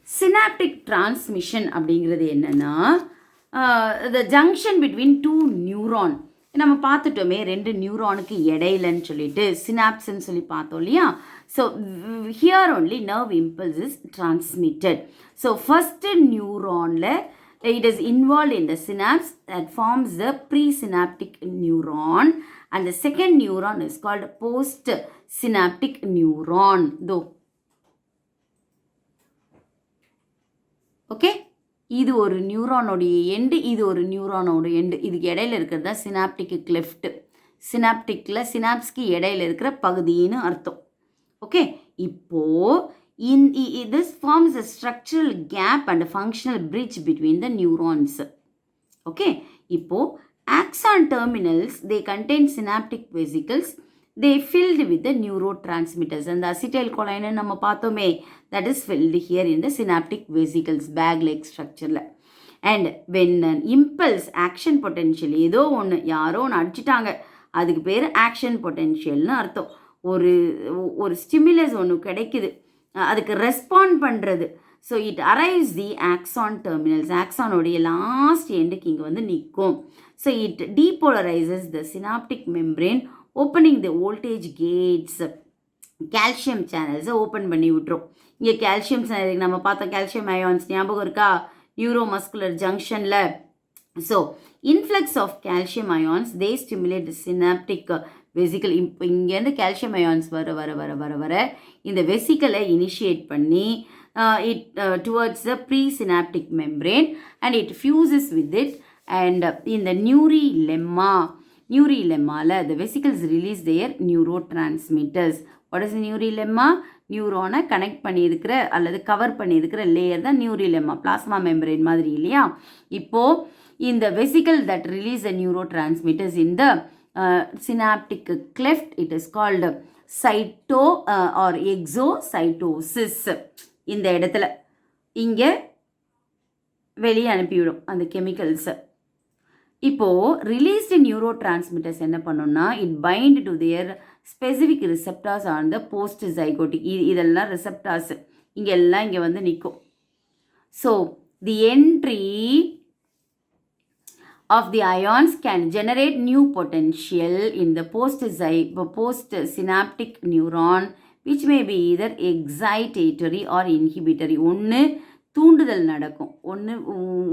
Synaptic transmission அப்படிங்கிறது என்னென்னா the junction between two neuron. நம்ம பார்த்துட்டோமே ரெண்டு நியூரானுக்கு இடையிலன்னு சொல்லிட்டு சினாப்ஸ்ன்னு சொல்லி பார்த்தோம் இல்லையா. So here only nerve impulse is transmitted. So first நியூரானில் it is involved in the synapse that forms the presynaptic neuron, and the second neuron is called postsynaptic neuron though. Okay, இது ஒரு நியூரானோடைய எண்டு, இது ஒரு நியூரானோட end. இதுக்கு இடையில இருக்கிறது தான் synaptic cleft. சினாப்டிக்கில் சினாப்ஸ்க்கு இடையில இருக்கிற பகுதின்னு அர்த்தம். ஓகே, இப்போது this forms a structural gap and a functional bridge between the neurons. Okay, இப்போது axon terminals, they contain synaptic vesicles. They filled with the neurotransmitters. And the acetylcholine நம்ம பார்த்தோமே, that is filled here in the synaptic vesicles, bag-like structure. And when an impulse, action potential, ஏதோ ஒன்று யாரோ ஒன்று அடிச்சிட்டாங்க, அதுக்கு பேர் ஆக்ஷன் பொட்டென்ஷியல்னு அர்த்தம். ஒரு ஸ்டிமுலஸ் ஒன்று கிடைக்குது, அதுக்கு ரெஸ்பாண்ட் பண்ணுறது. So it arrives the axon terminals. ஆக்சானோடைய லாஸ்ட் எண்டுக்கு இங்கே வந்து நிற்கும். So it depolarizes the synaptic membrane, opening the voltage gates. Calcium சேனல்ஸை ஓப்பன் பண்ணி விட்டுரும். இங்கே கால்சியம் சேனல் நம்ம பார்த்தோம், கால்சியம் அயான்ஸ் ஞாபகம் இருக்கா, நியூரோமஸ்குலர் ஜங்ஷனில். So influx of calcium ions they stimulate the synaptic vesicle. இப்போ இங்கேருந்து கால்சியம் அயான்ஸ் வர வர வர வர வர இந்த வெசிக்கலை இனிஷியேட் பண்ணி it towards the pre synaptic membrane and it fuses with it. And இந்த நியூரிலெம்மாவில் the vesicles release their neurotransmitters. What is neurilemma? நியூரானை கனெக்ட் பண்ணியிருக்கிற அல்லது கவர் பண்ணியிருக்கிற லேயர் தான் நியூரிலெம்மா, பிளாஸ்மா மெம்பரேன் மாதிரி இல்லையா. இப்போது இந்த vesicle that release the neurotransmitters in the synaptic cleft, it is called or exocytosis. இந்த இடத்துல இங்கே வெளியே அனுப்பிவிடும் அந்த கெமிக்கல்ஸை. இப்போது ரிலீஸ்டு நியூரோ டிரான்ஸ்மிட்டர்ஸ் என்ன பண்ணோம்னா, it bind to their specific receptors on the post zygotic. இதெல்லாம் ரிசெப்டார்ஸ் இங்கெல்லாம் இங்கே வந்து நிற்கும். So the entry of the ions can generate new potential in the postsynaptic neuron, which may be either excitatory or inhibitory. ஒன்று தூண்டுதல் நடக்கும், ஒன்று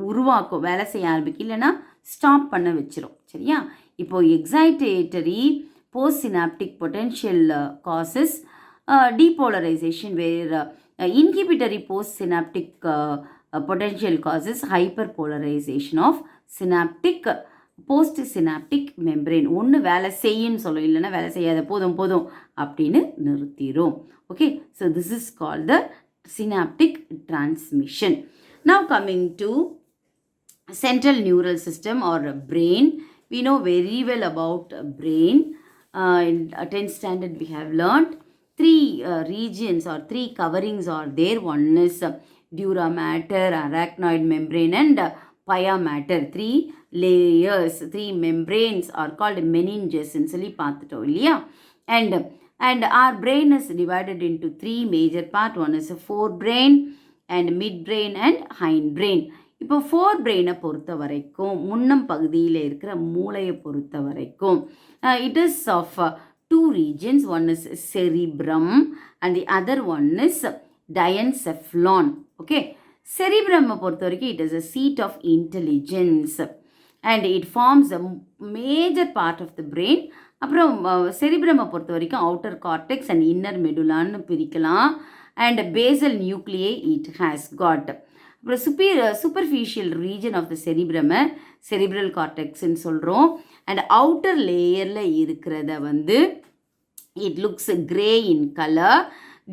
உருவாக்கும், வேலை செய்ய ஆரம்பிக்கும், இல்லைன்னா ஸ்டாப் பண்ண வச்சிரும். சரியா? இப்போது excitatory post synaptic potential causes depolarization, where inhibitory post synaptic potential causes hyperpolarization of synaptic post synaptic membrane. ஒன்று வேலை செய்யுன்னு சொல்லும், இல்லைன்னா வேலை செய்யாத, போதும் போதும் அப்படின்னு நிறுத்திடும். Okay, so this is called the synaptic transmission. Now coming to central neural system or brain. We know very well about brain. In 10th standard we have learned three regions or three coverings are there. One is dura mater, arachnoid membrane and pia mater. Three layers, three membranes are called meninges in சொல்லி பார்த்துட்டோம் இல்லையா. And our brain is divided into three major parts. One is a forebrain and midbrain and hindbrain. இப்போ forebrain-ஐ பொறுத்த வரைக்கும், முன்னம் பகுதியில் இருக்கிற மூளையை பொறுத்த வரைக்கும், it is of two regions. One is cerebrum and the other one is diencephalon. Okay, cerebrum-ஐ பொறுத்த வரைக்கும் it is a seat of intelligence and it forms a major part of the brain. அப்புறம் செரிப்ரமை பொறுத்த வரைக்கும் அவுட்டர் கார்டெக்ஸ் அண்ட் இன்னர் மெடுலான்னு பிரிக்கலாம். And basal நியூக்ளியை it has got. அப்புறம் சூப்பர்ஃபிஷியல் ரீஜன் ஆஃப் த செரிப்ரமை செரிப்ரல் கார்டெக்ஸ்ன்னு சொல்கிறோம். அண்ட் அவுட்டர் லேயரில் இருக்கிறத வந்து it looks grey in colour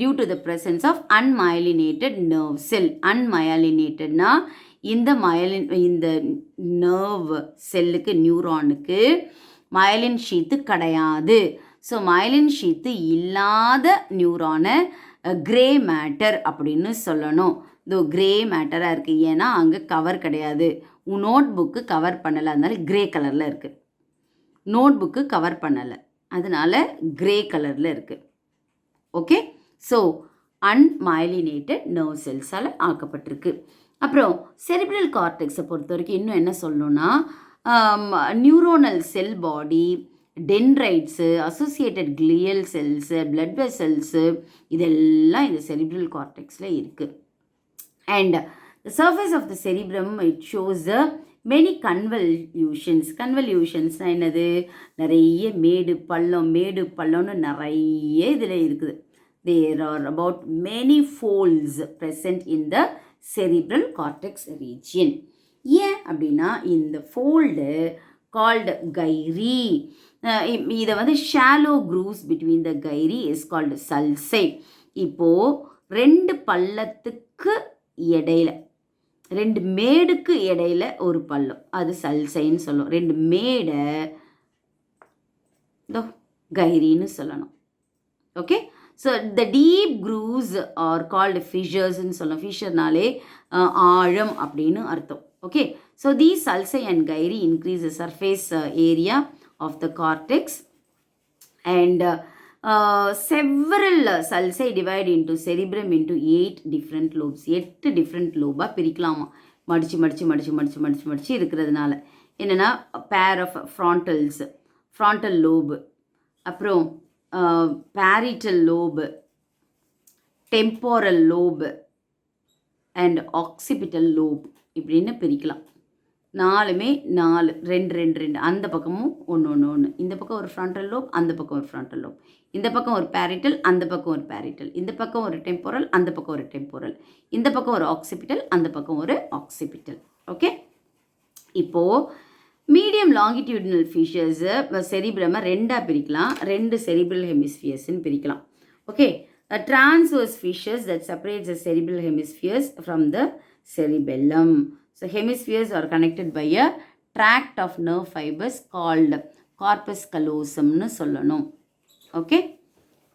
due to the presence of unmyelinated nerve cell. அன்மயலினேட்டட்னா இந்த நர்வ் செல்லுக்கு, நியூரானுக்கு மயலின் ஷீத்து கிடையாது. ஸோ மயலின் ஷீத்து இல்லாத நியூரானை கிரே மேட்டர் அப்படின்னு சொல்லணும். இதோ கிரே மேட்டராக இருக்குது, ஏன்னா அங்கே கவர் கிடையாது. நோட் புக்கு கவர் பண்ணலை, அதனால கிரே கலரில் இருக்குது. நோட் புக்கு கவர் பண்ணலை, அதனால கிரே கலரில் இருக்குது. ஓகே, ஸோ அன்மயலினேட்டட் நர்வ் செல்ஸால் ஆக்கப்பட்டிருக்கு. அப்புறம் செரிப்ரல் கார்டெக்ஸை பொறுத்த வரைக்கும் இன்னும் என்ன சொல்லணும்னா neuronal cell body, dendrites, associated glial cells, blood vessels இதெல்லாம் இந்த செரிப்ரல் கார்டெக்ஸில் இருக்குது. And the surface of the cerebrum, it shows the many convolutions. கன்வல்யூஷன்ஸ்னால் என்னது, நிறைய மேடு பள்ளம்னு நிறைய இதில் இருக்குது. There are about many folds present in the cerebral cortex region. ஏன் அப்படின்னா இந்த ஃபோல்டு கால்டு கைரி, இதை வந்து shallow grooves between the gyri is called sulci. இப்போது 2 பள்ளத்துக்கு இடையில, 2 மேடுக்கு இடையில ஒரு பள்ளம், அது சல்சைன்னு சொல்லும். 2 மேடை கைரின்னு சொல்லணும். Okay, so the deep grooves are called ஃபிஷர்ஸ்ன்னு சொல்லணும். ஃபிஷர்னாலே ஆழம் அப்படின்னு அர்த்தம். Okay, so these sulci and gyri increase the surface area of the cortex and several sulci divide into cerebrum into 8 different lobes. 8 different லோபாக பிரிக்கலாமா, மடிச்சு இருக்கிறதுனால. என்னென்னா பேர் ஆஃப் ஃப்ராண்டல் லோபு, அப்புறம் parietal lobe, temporal lobe and occipital lobe இப்படின்னு பிரிக்கலாம். 4மே 4 2 அந்த பக்கமும் ஒன்று. இந்த பக்கம் ஒரு ஃப்ராண்டல் லோப், அந்த பக்கம் ஒரு ஃப்ராண்டல் லோப். இந்த பக்கம் ஒரு பேரிட்டல், அந்த பக்கம் ஒரு பேரிட்டல். இந்த பக்கம் ஒரு டெம்போரல், அந்த பக்கம் ஒரு டெம்போரல். இந்த பக்கம் ஒரு ஆக்சிபிட்டல், அந்த பக்கம் ஒரு ஆக்சிபிட்டல். ஓகே, இப்போது மீடியம் லாங்கிடியூடினல் ஃபிஷர்ஸு செரிப்ரமை 2ஆக பிரிக்கலாம். 2 செரிப்ரல் ஹெமிஸ்பியர்ஸ்ன்னு பிரிக்கலாம். Okay, transverse fissures that separates the cerebral hemispheres from the cerebellum. So hemispheres are connected by a tract of nerve fibers called corpus callosumனு சொல்லணும். ஓகே,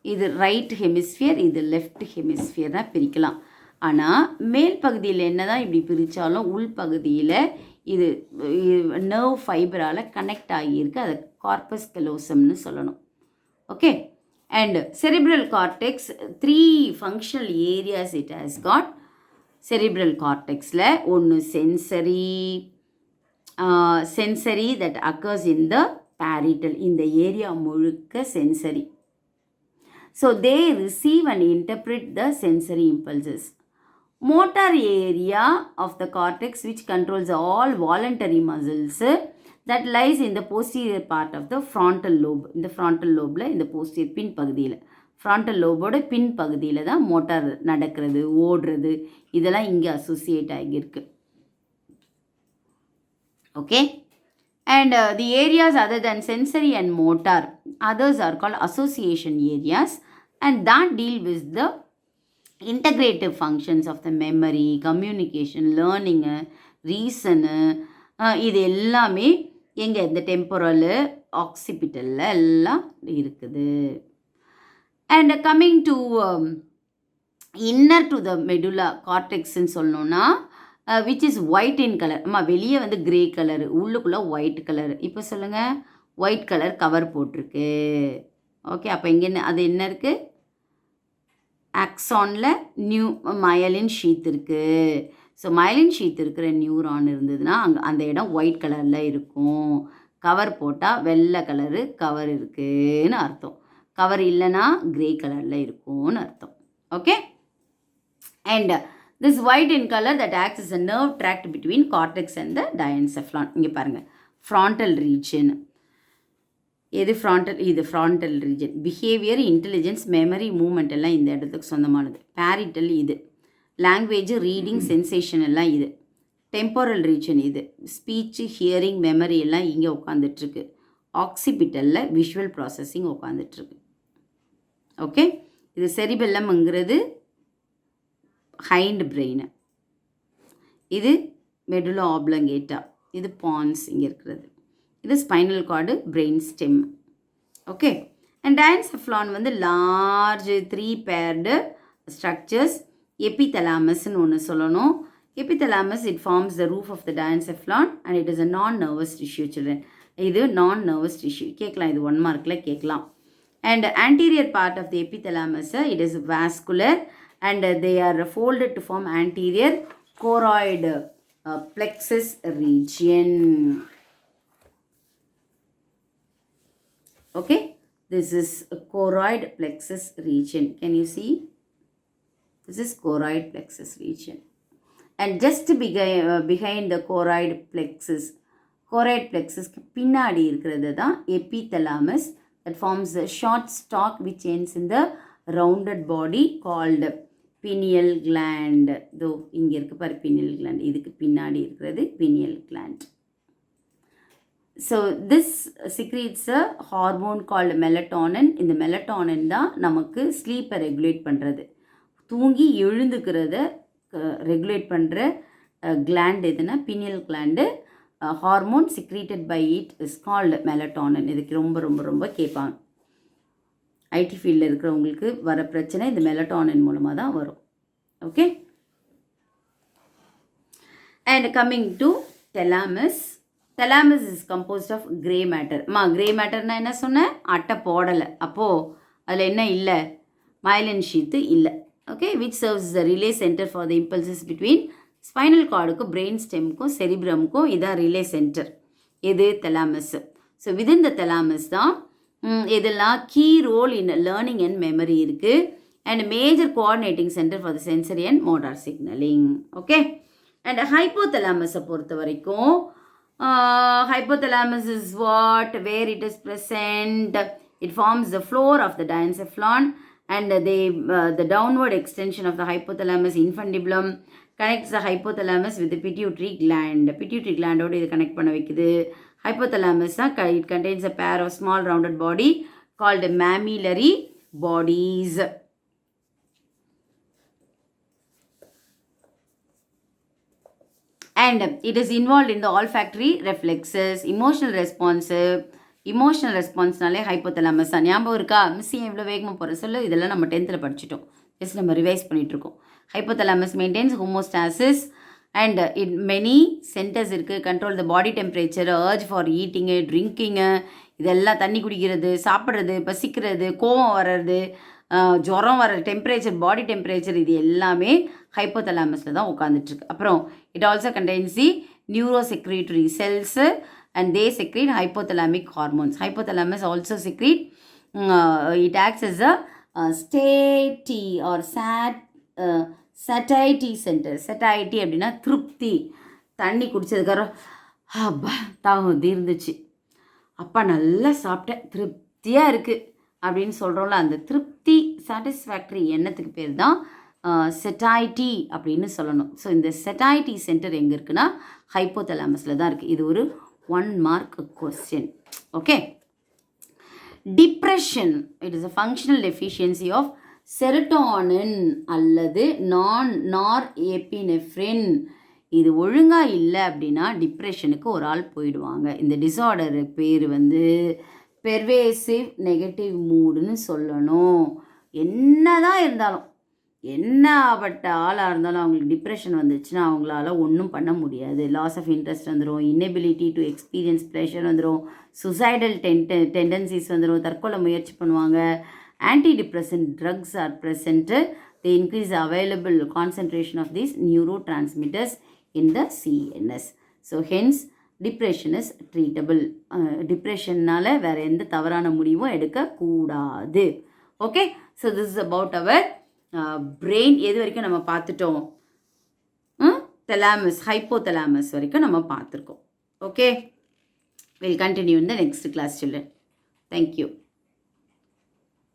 இது ரைட் ஹெமிஸ்பியர், இது left ஹெமிஸ்பியராக பிரிக்கலாம். ஆனால் மேல் பகுதியில் என்ன தான் இப்படி பிரித்தாலும் உள்பகுதியில் இது நர்வ் ஃபைபரால் கனெக்ட் ஆகியிருக்கு, அதை கார்பஸ் கலோசம்னு சொல்லணும். Okay, and cerebral cortex 3 functional areas it has got. Cerebral கார்டெக்ஸில் ஒன்று sensory that occurs in the parietal. இந்த ஏரியா முழுக்க sensory. So they receive and interpret the sensory impulses. motor area of the cortex which controls all voluntary muscles that lies in the posterior part of the frontal lobe. இந்த frontal lobeல இந்த posterior பின் பகுதியில், frontal lobeோட பின் பகுதியில் தான் motor நடக்கிறது, ஓடுறது, இதெல்லாம் இங்கே associate ஆகியிருக்கு. Okay, and the areas other than sensory and motor, others are called association areas, and that deal with the integrative functions of the memory, communication, learning, reason. இது எல்லாமே எங்கே இந்த டெம்போரலு ஆக்சிபிட்டலில் எல்லாம் இருக்குது. And coming to inner to the medulla கார்டெக்ஸ்ன்னு சொல்லணும்னா which is white in colour. அம்மா வெளியே வந்து கிரே கலரு, உள்ளுக்குள்ளே ஒயிட் கலர். இப்போ சொல்லுங்கள், ஒயிட் கலர் கவர் போட்டிருக்கு. ஓகே, அப்போ இங்கே அது என்ன இருக்குது, ஆக்சானில் மயலின் ஷீத் இருக்குது. ஸோ மயலின் ஷீத் இருக்கிற நியூரான் இருந்ததுன்னா அந்த இடம் ஒயிட் கலரில் இருக்கும். கவர் போட்டால் வெள்ளை கலரு கவர் இருக்குதுன்னு அர்த்தம். கவர் இல்லைன்னா கிரே கலரில் இருக்கும்னு அர்த்தம். Okay, and this white in colour that acts is a nerve tract between cortex and the diencephalon. இங்கே பாருங்கள், ஃப்ராண்டல் ரீஜன். எது ஃப்ராண்டல், இது frontal region. Behaviour, intelligence, memory, movement எல்லாம் இந்த இடத்துக்கு சொந்தமானது. பேரிட்டல் இது, லாங்குவேஜ், ரீடிங், சென்சேஷன் எல்லாம் இது. டெம்போரல் ரீஜன் இது, ஸ்பீச்சு, ஹியரிங், மெமரி எல்லாம் இங்கே உட்காந்துட்ருக்கு. ஆக்சிபிட்டலில் விஷுவல் ப்ராசஸிங் உட்காந்துட்ருக்கு. ஓகே, இது செரிபெல்லம்ங்கிறது ஹைண்ட் பிரெயின். இது மெடுலா ஆப்லங்கேட்டா, இது பான்ஸ் இங்கே இருக்கிறது. இது spinal cord, brain stem. Okay, and diencephalon வந்து லார்ஜ் 3 பேர்டு ஸ்ட்ரக்சர்ஸ். எபிதலாமஸ்ன்னு ஒன்று சொல்லணும். Epithalamus it forms the roof of the diencephalon and it is a non nervous tissue children. இது நான் நர்வஸ் டிஷ்யூ கேட்கலாம், இது 1 மார்க்கில் கேட்கலாம். And anterior part of the epithalamus it is vascular and they are folded to form anterior choroid plexus region. Okay, this is a choroid plexus region. Can you see? This is choroid plexus region. And just behind the choroid plexus பின்னாடி இருக்கிறது தான் epithalamus that forms a short stalk which ends in the rounded body called pineal gland. தோ இங்கே இருக்கு பாரு pineal gland, இதுக்கு பின்னாடி இருக்கிறது pineal gland. So this secretes a hormone called melatonin. இந்த melatonin தான் நமக்கு ஸ்லீப்பை ரெகுலேட் பண்ணுறது, தூங்கி எழுந்துக்கிறத ரெகுலேட் பண்ணுற gland எதுனா pineal gland. Hormone secreted by it is called melatonin. இதுக்கு ரொம்ப ரொம்ப ரொம்ப கேட்பாங்க. ஐடி ஃபீல்டில் இருக்கிறவங்களுக்கு வர பிரச்சனை இந்த மெலட்டானின் மூலமாக தான் வரும். Okay, and coming to thalamus. Thalamus is composed of grey matter. grey matterனா என்ன சொன்னேன்? அட்டை போடலை, அப்போது அதில் என்ன இல்லை? myelin sheath இல்லை. Okay, which serves the relay center for the impulses between spinal கார்டுக்கும் பிரெயின் ஸ்டெம்க்கும் செரிப்ரம்க்கும் இதான் ரிலே சென்டர். இது thalamus. So within the thalamus தான் இதெல்லாம் key role in learning and memory இருக்குது, and major coordinating centre for the sensory and motor signalling. Okay, and ஹைப்போதலாமஸை பொறுத்த வரைக்கும் hypothalamus is what? Where it is present. It forms the floor of the diencephalon, and the downward extension of the hypothalamus infundibulum connects the hypothalamus with the pituitary gland. Pituitary gland ஓடு இது connect பண்ண வைக்குது. Hypothalamus it contains a pair of small rounded body called mammillary bodies. And it is involved in the olfactory reflexes, emotional responseனாலே hypothalamus தான். ஞாபகம் இருக்கா? Miss எவ்வளோ வேகமாக போகிற சொல்லு, இதெல்லாம் நம்ம 10th படிச்சிட்டோம். ஜஸ்ட் நம்ம ரிவைஸ் பண்ணிகிட்ருக்கோம். Hypothalamus maintains homeostasis and in many centers இருக்குது. Control the body temperature, urge for eating, drinking, இதெல்லாம் தண்ணி குடிக்கிறது, சாப்பிட்றது, பசிக்கிறது, கோவம் வர்றது, ஜுரம் வர டெம்பரேச்சர், பாடி டெம்பரேச்சர், இது எல்லாமே ஹைப்போதலாமஸில் தான் உட்காந்துட்ருக்கு. அப்புறம் it also contains the neurosecretory cells and they secrete hypothalamic hormones. Hypothalamus also secrete, it acts as a satiety or satiety center. Satiety அப்படின்னா திருப்தி. தண்ணி குடித்ததுக்கப்புறம் அப்பா தாகம் தீர்ந்துச்சு, அப்பா நல்லா சாப்பிட்டேன், திருப்தியாக இருக்குது அப்படின்னு சொல்கிறோம்ல, அந்த திருப்தி சாட்டிஸ்ஃபேக்டரி எண்ணத்துக்கு பேர் தான் satiety அப்படின்னு சொல்லணும். ஸோ இந்த satiety சென்டர் எங்கே இருக்குன்னா ஹைப்போதலாமஸில் தான் இருக்குது. இது ஒரு 1 mark question. Okay, depression, it is a functional deficiency of serotonin அல்லது norepinephrine. இது ஒழுங்காக இல்லை அப்படின்னா டிப்ரெஷனுக்கு ஒரு ஆள் போயிடுவாங்க. இந்த டிஸார்டர் பேர் பெர்வேசிவ் நெகட்டிவ் மூடுன்னு சொல்லணும். என்னதான் இருந்தாலும், என்னப்பட்ட ஆளாக இருந்தாலும் அவங்களுக்கு டிப்ரெஷன் வந்துச்சுன்னா அவங்களால ஒன்றும் பண்ண முடியாது. லாஸ் ஆஃப் இன்ட்ரெஸ்ட் வந்துடும், இன்னெபிலிட்டி டு எக்ஸ்பீரியன்ஸ் ப்ளஷர் வந்துடும், சுசைடல் டெண்டன்சிஸ் வந்துடும், தற்கொலை முயற்சி பண்ணுவாங்க. Antidepressant drugs are present. They increase available concentration of these neurotransmitters in the CNS. So hence depression is treatable. டிப்ரெஷன்னால் வேறு எந்த தவறான முடிவும் எடுக்கக்கூடாது. Okay, so this is about our brain. எது வரைக்கும் நம்ம பார்த்துட்டோம்? thalamus, hypothalamus வரைக்கும் நம்ம பார்த்துருக்கோம். Okay, we'll continue in the next class children. Thank you.